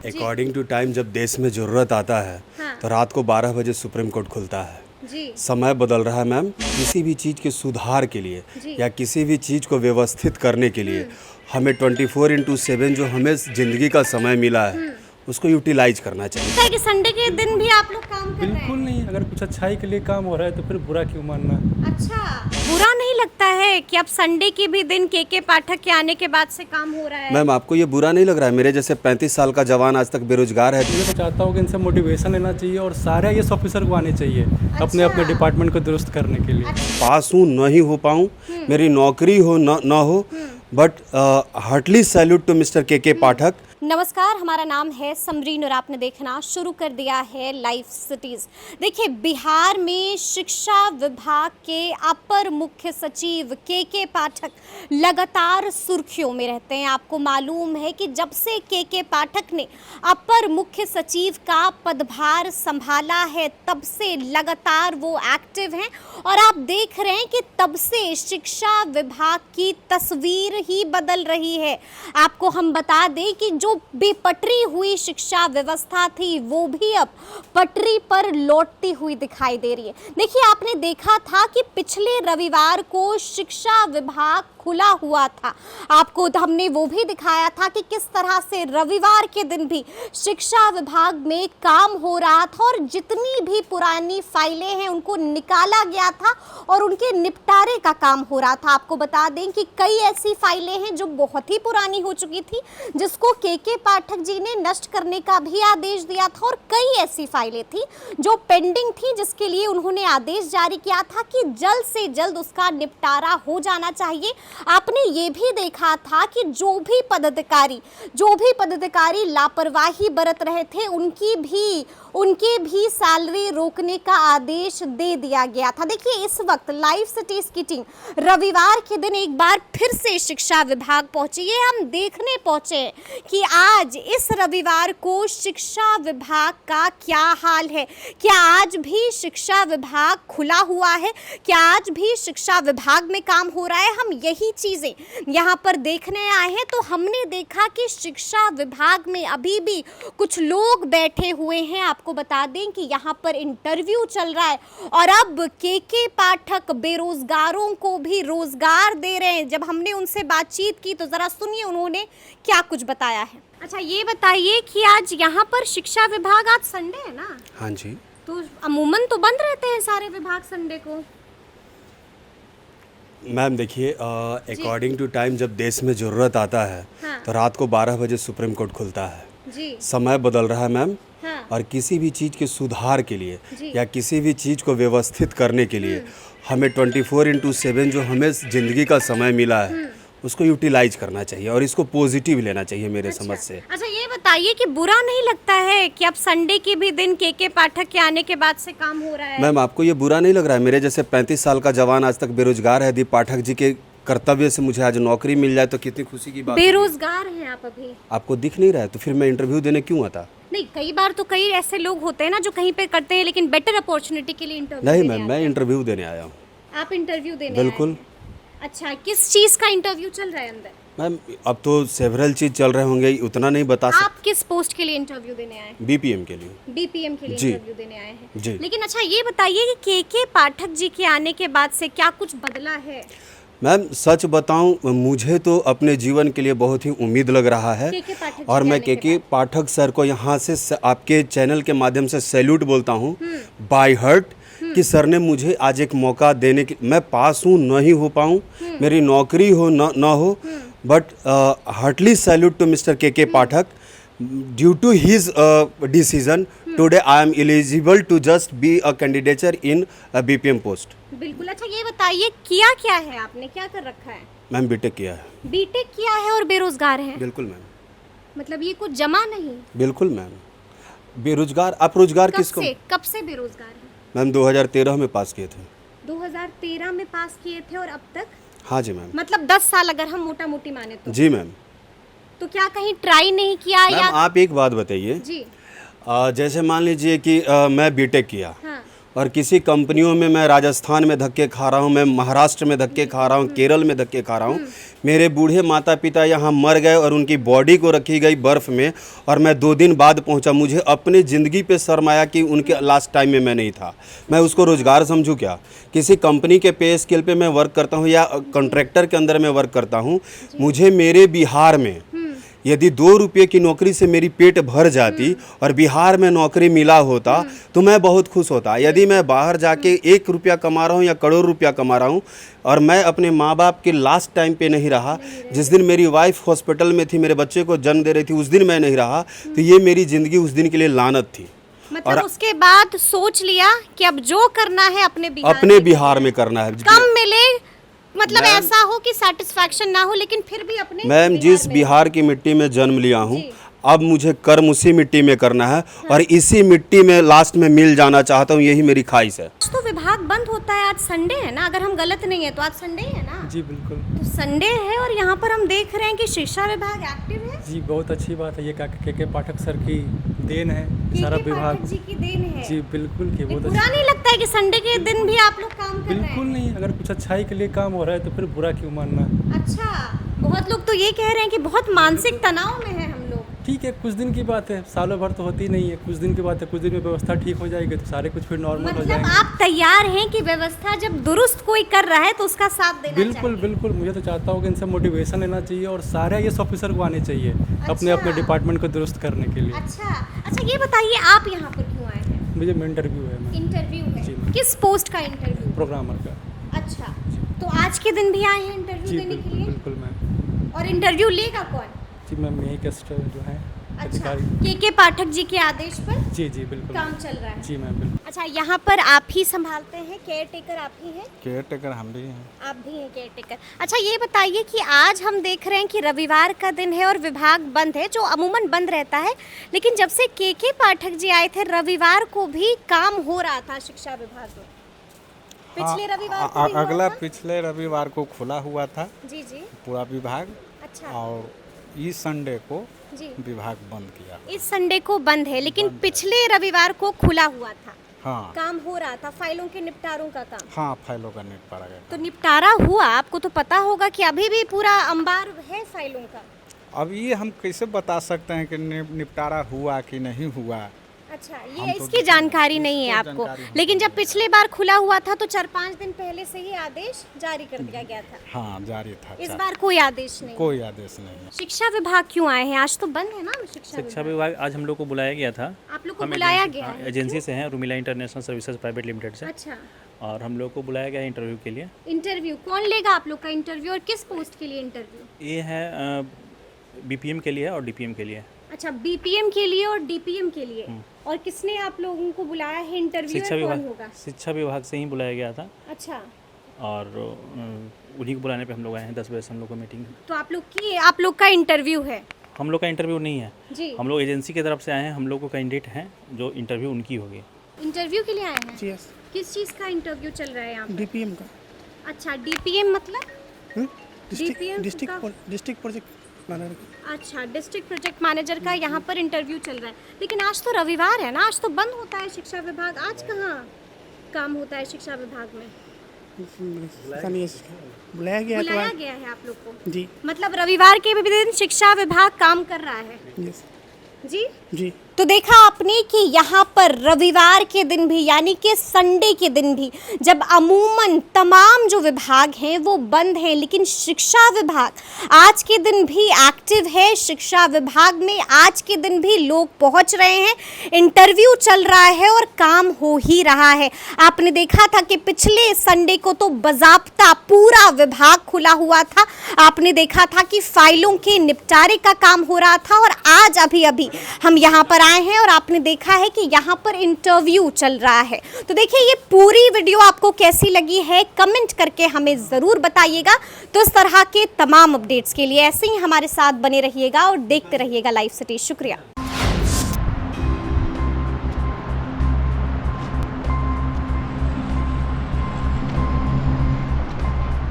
According to time जब देश में ज़रूरत आता है तो रात को 12 बजे सुप्रीम कोर्ट खुलता है। समय बदल रहा है मैम। किसी भी चीज़ के सुधार के लिए या किसी भी चीज़ को व्यवस्थित करने के लिए हमें 24/7 जो हमें ज़िंदगी का समय मिला है उसको यूटिलाइज करना चाहिए। कि संडे के दिन भी आप लोग काम कर रहे हैं? बिल्कुल नहीं। अगर कुछ अच्छाई के लिए काम हो रहा है तो फिर बुरा क्यों मानना। अच्छा, बुरा नहीं लगता है कि अब संडे के भी दिन के पाठक के आने के बाद से काम हो रहा है? मैम आपको ये बुरा नहीं लग रहा है? मेरे जैसे 35 साल का जवान आज तक बेरोजगार है। मैं तो चाहता हूँ कि इनसे मोटिवेशन लेना चाहिए और सारे IAS ऑफिसर को आने चाहिए अपने अपने डिपार्टमेंट को दुरुस्त करने के लिए। पास हूँ नहीं हो पाऊँ, मेरी नौकरी हो न हो, but heartly salute to mister K Pathak. नमस्कार, हमारा नाम है समरीन और आपने देखना शुरू कर दिया है लाइव सिटीज़। देखिए, बिहार में शिक्षा विभाग के अपर मुख्य सचिव के पाठक लगातार सुर्खियों में रहते हैं। आपको मालूम है कि जब से के पाठक ने अपर मुख्य सचिव का पदभार संभाला है तब से लगातार वो एक्टिव हैं और आप देख रहे हैं कि तब से शिक्षा विभाग की तस्वीर ही बदल रही है। आपको हम बता दें कि जो बेपटरी हुई शिक्षा व्यवस्था थी वो भी अब पटरी पर लौटती हुई दिखाई दे रही है। देखिए, आपने देखा था कि पिछले रविवार को शिक्षा विभाग खुला हुआ था। आपको हमने वो भी दिखाया था कि किस तरह से रविवार के दिन भी शिक्षा विभाग में काम हो रहा था और जितनी भी पुरानी फाइलें हैं उनको निकाला गया था और उनके निपटारे का काम हो रहा था। आपको बता दें कि कई ऐसी फाइलें हैं जो बहुत ही पुरानी हो चुकी थी जिसको के पाठक जी ने नष्ट करने का भी आदेश दिया था और कई ऐसी फाइलें थी जो पेंडिंग थी जिसके लिए उन्होंने आदेश जारी किया था कि जल्द से जल्द उसका निपटारा हो जाना चाहिए। आपने ये भी देखा था कि जो भी पदाधिकारी लापरवाही बरत रहे थे उनकी भी सैलरी रोकने का आदेश दे दिया गया था। देखिए, इस वक्त लाइव सिटीज की टीम रविवार के दिन एक बार फिर से शिक्षा विभाग पहुंची है। हम देखने पहुंचे कि आज इस रविवार को शिक्षा विभाग का क्या हाल है। क्या आज भी शिक्षा विभाग खुला हुआ है? क्या आज भी शिक्षा विभाग में काम हो रहा है? हम यही चीजें यहाँ पर देखने आए हैं। तो हमने देखा कि शिक्षा विभाग में अभी भी कुछ लोग बैठे हुए हैं। आपको बता दें कि यहाँ पर इंटरव्यू चल रहा है और अब के पाठक बेरोजगारों को भी रोजगार दे रहे हैं। जब हमने उनसे बातचीत की तो जरा सुनिए उन्होंने क्या कुछ बताया है। अच्छा, ये बताइए कि आज यहाँ पर शिक्षा विभाग, आज संडे है ना? हाँ जी। तो अमूमन तो बंद रहते हैं सारे विभाग संडे को। मैम देखिए, अकॉर्डिंग टू टाइम जब देश में ज़रूरत आता है तो रात को 12 बजे सुप्रीम कोर्ट खुलता है। समय बदल रहा है मैम। और किसी भी चीज़ के सुधार के लिए या किसी भी चीज़ को व्यवस्थित करने के लिए हमें 24/7 जो हमें ज़िंदगी का समय मिला है उसको यूटिलाइज करना चाहिए और इसको पॉजिटिव लेना चाहिए मेरे समझ से। अच्छा, ये बताइए कि बुरा नहीं लगता है कि अब संडे के भी दिन के पाठक के आने के बाद से काम हो रहा है? मैम आपको ये बुरा नहीं लग रहा है? मेरे जैसे 35 साल का जवान आज तक बेरोजगार है। दीप पाठक जी के कर्तव्य से मुझे आज नौकरी मिल जाए तो कितनी खुशी की बात। बेरोजगार हैं आप अभी? आपको दिख नहीं रहा है तो फिर मैं इंटरव्यू देने क्यों आता? नहीं, कई बार तो कई ऐसे लोग होते हैं ना जो कहीं पे करते हैं लेकिन बेटर अपॉर्चुनिटी के लिए इंटरव्यू। नहीं मैम, मैं इंटरव्यू देने आया हूँ। आप इंटरव्यू देने? बिल्कुल। अच्छा, किस चीज का इंटरव्यू चल रहा है अंदर? मैम अब तो सेवरल चीज चल रहे होंगे, उतना नहीं बता सकते। आप किस पोस्ट के लिए इंटरव्यू देने आए हैं? बीपीएम के लिए। बीपीएम के लिए इंटरव्यू देने आए हैं जी। लेकिन अच्छा, ये बताइए कि के पाठक जी के आने के बाद से क्या कुछ बदला है? मैम सच बताऊं, मुझे तो अपने जीवन के लिए बहुत ही उम्मीद लग रहा है और मैं के पाठक सर को यहाँ से आपके चैनल के माध्यम से सैल्यूट बोलता हूँ बाय हार्ट कि सर ने मुझे आज एक मौका देने की। मैं पास हूँ नहीं हो पाऊँ, मेरी नौकरी हो न हो, but heartly salute to mister K Pathak. Due to his decision today I am eligible to just be a candidature in BPM post. बिल्कुल। अच्छा, ये बताइए किया क्या है आपने, क्या कर रखा है? मैम बीटेक किया है। बीटेक किया है और बेरोजगार हैं? बिल्कुल मैम। मतलब ये कुछ जमा नहीं? बिल्कुल मैम। बेरोजगार, आप रोजगार किसको? कब से बेरोजगार हैं? मैम 2013 में पास किए थे। 2013 में पास किए थे और अब तक? हाँ जी मैम। मतलब 10 साल अगर हम मोटा मोटी माने तो? जी मैम। तो क्या कहीं ट्राई नहीं किया? मैम आप एक बात बताइए जी। जैसे मान लीजिए कि मैं बीटेक किया, और किसी कंपनियों में मैं राजस्थान में धक्के खा रहा हूँ, मैं महाराष्ट्र में धक्के खा रहा हूँ, केरल में धक्के खा रहा हूँ। मेरे बूढ़े माता पिता यहाँ मर गए और उनकी बॉडी को रखी गई बर्फ़ में और मैं 2 दिन बाद पहुँचा। मुझे अपनी ज़िंदगी पे शर्म आया कि उनके लास्ट टाइम में मैं नहीं था। मैं उसको रोज़गार समझूँ क्या? किसी कंपनी के पे स्केल पे मैं वर्क करता हूँ या कॉन्ट्रैक्टर के अंदर मैं वर्क करता हूँ। मुझे मेरे बिहार में यदि 2 रुपये की नौकरी से मेरी पेट भर जाती और बिहार में नौकरी मिला होता तो मैं बहुत खुश होता। यदि मैं बाहर जाके 1 रुपया कमा रहा हूँ या करोड़ रुपया कमा रहा हूँ और मैं अपने माँ बाप के लास्ट टाइम पे नहीं रहा, जिस दिन मेरी वाइफ हॉस्पिटल में थी, मेरे बच्चे को जन्म दे रही थी, उस दिन मैं नहीं रहा, तो ये मेरी ज़िंदगी उस दिन के लिए लानत थी। मतलब और उसके बाद सोच लिया कि अब जो करना है अपने बिहार में करना है। कम मिले, मतलब ऐसा हो कि सेटिस्फैक्शन ना हो, लेकिन फिर भी अपने मैम जिस बिहार की मिट्टी में जन्म लिया हूँ, अब मुझे कर्म उसी मिट्टी में करना है और इसी मिट्टी में लास्ट में मिल जाना चाहता हूँ, यही मेरी ख्वाहिश है। तो विभाग बंद होता है, आज संडे है ना, अगर हम गलत नहीं है तो आज संडे है ना? जी बिल्कुल। तो संडे है और यहाँ पर हम देख रहे हैं कि शिक्षा विभाग एक्टिव है। जी बहुत अच्छी बात है, ये के पाठक सर की देन है, सारा विभाग जी की देन है। जी बिल्कुल की बहुत बुरा नहीं लगता है कि संडे के दिन भी आप लोग काम कर रहे हैं? बिल्कुल नहीं, अगर कुछ अच्छाई के लिए काम हो रहा है तो फिर बुरा क्यों मानना। अच्छा, बहुत लोग तो ये कह रहे हैं कि बहुत मानसिक तनाव में है हम लोग। ठीक है, कुछ दिन की बात है, सालों भर तो होती नहीं है, कुछ दिन की बात है, कुछ दिन में व्यवस्था ठीक हो जाएगी तो सारे कुछ फिर नॉर्मल हो जाएंगे। आप तैयार हैं कि व्यवस्था जब दुरुस्त कोई कर रहा है तो उसका साथ देना बिल्कुल चाहिए? बिल्कुल, मुझे तो चाहता हूँ कि इनसे मोटिवेशन लेना चाहिए और सारे IAS ऑफिसर को आने चाहिए अपने अपने डिपार्टमेंट को दुरुस्त करने के लिए। अच्छा, ये बताइए आप यहाँ पर क्यों आए हैं? मुझे इंटरव्यू है मैम। इंटरव्यू है? जी। किस पोस्ट का इंटरव्यू? प्रोग्रामर का। अच्छा, तो आज के दिन भी आए हैं इंटरव्यू देने के लिए? बिल्कुल मैम। और इंटरव्यू लेगा कौन? जी मैम, यही कस्ट जो है अच्छा, के पाठक जी के आदेश पर जी बिल्कुल काम चल रहा है। जी मैम बिल्कुल। अच्छा, यहाँ पर आप ही संभालते हैं, केयर टेकर आप ही हैं? केयर टेकर हम भी हैं। आप भी हैं केयर टेकर। अच्छा, ये बताइए कि आज हम देख रहे हैं कि रविवार का दिन है और विभाग बंद है, जो अमूमन बंद रहता है, लेकिन जब से के पाठक जी आए थे रविवार को भी काम हो रहा था शिक्षा विभाग में। पिछले रविवार को भी हुआ अगला था? पिछले रविवार को खुला हुआ था जी पूरा विभाग। अच्छा, और इस संडे को जी विभाग बंद किया। इस संडे को बंद है, लेकिन पिछले रविवार को खुला हुआ था। हाँ काम हो रहा था, फाइलों के निपटारों का काम। हाँ, फाइलों का निपटारा गया। तो निपटारा हुआ, आपको तो पता होगा कि अभी भी पूरा अंबार है फाइलों का। अब ये हम कैसे बता सकते हैं कि निपटारा हुआ कि नहीं हुआ। अच्छा, ये इसकी जानकारी नहीं है आपको, लेकिन जब पिछले बार खुला हुआ था तो 4-5 दिन पहले से ही आदेश जारी कर दिया गया था। हाँ, जारी था। इस बार कोई आदेश नहीं? कोई आदेश नहीं है। शिक्षा विभाग क्यों आए हैं? आज तो बंद है ना शिक्षा विभाग। आज हम लोग को बुलाया गया था। आप लोग को बुलाया गया है? एजेंसी से हैं, रूमिला इंटरनेशनल सर्विसेज प्राइवेट लिमिटेड से। अच्छा, और हम लोग को बुलाया गया है इंटरव्यू के लिए। इंटरव्यू कौन लेगा आप लोग का इंटरव्यू और किस पोस्ट के लिए इंटरव्यू? ये है BPM के लिए और DPM के लिए। अच्छा, BPM के लिए और DPM के लिए। और किसने आप लोगों को बुलाया है इंटरव्यू? शिक्षा विभाग से ही बुलाया गया था। अच्छा, और उन्हीं को बुलाने पे हम लोग आए हैं। 10 बजे से हम लोग को मीटिंग। तो आप लोग का इंटरव्यू है? हम लोग का इंटरव्यू नहीं है जी, हम लोग एजेंसी की तरफ से आए हैं। हम लोग को कैंडिडेट हैं जो इंटरव्यू उनकी होगी। इंटरव्यू के लिए आए हैं? यस। किस चीज़ का इंटरव्यू चल रहा है यहाँ पर? DPM का। अच्छा, DPM मतलब? District project manager. अच्छा, डिस्ट्रिक्ट प्रोजेक्ट मैनेजर का यहाँ पर इंटरव्यू चल रहा है, लेकिन आज तो रविवार है ना, आज तो बंद होता है शिक्षा विभाग। आज कहाँ काम होता है शिक्षा विभाग में? बुलाया गया है आप लोग को? जी। मतलब रविवार के भी दिन शिक्षा विभाग काम कर रहा है? यस जी। तो देखा आपने कि यहाँ पर रविवार के दिन भी, यानी कि संडे के दिन भी, जब अमूमन तमाम जो विभाग हैं वो बंद हैं, लेकिन शिक्षा विभाग आज के दिन भी एक्टिव है। शिक्षा विभाग में आज के दिन भी लोग पहुँच रहे हैं, इंटरव्यू चल रहा है और काम हो ही रहा है। आपने देखा था कि पिछले संडे को तो बाज़ाब्ता पूरा विभाग खुला हुआ था। आपने देखा था कि फाइलों के निपटारे का काम हो रहा था, और आज अभी हम यहाँ पर आए हैं और आपने देखा है कि यहाँ पर इंटरव्यू चल रहा है। तो देखिए, ये पूरी वीडियो आपको कैसी लगी है कमेंट करके हमें ज़रूर बताइएगा। तो इस तरह के तमाम अपडेट्स के लिए ऐसे ही हमारे साथ बने रहिएगा और देखते रहिएगा लाइव सिटी। शुक्रिया।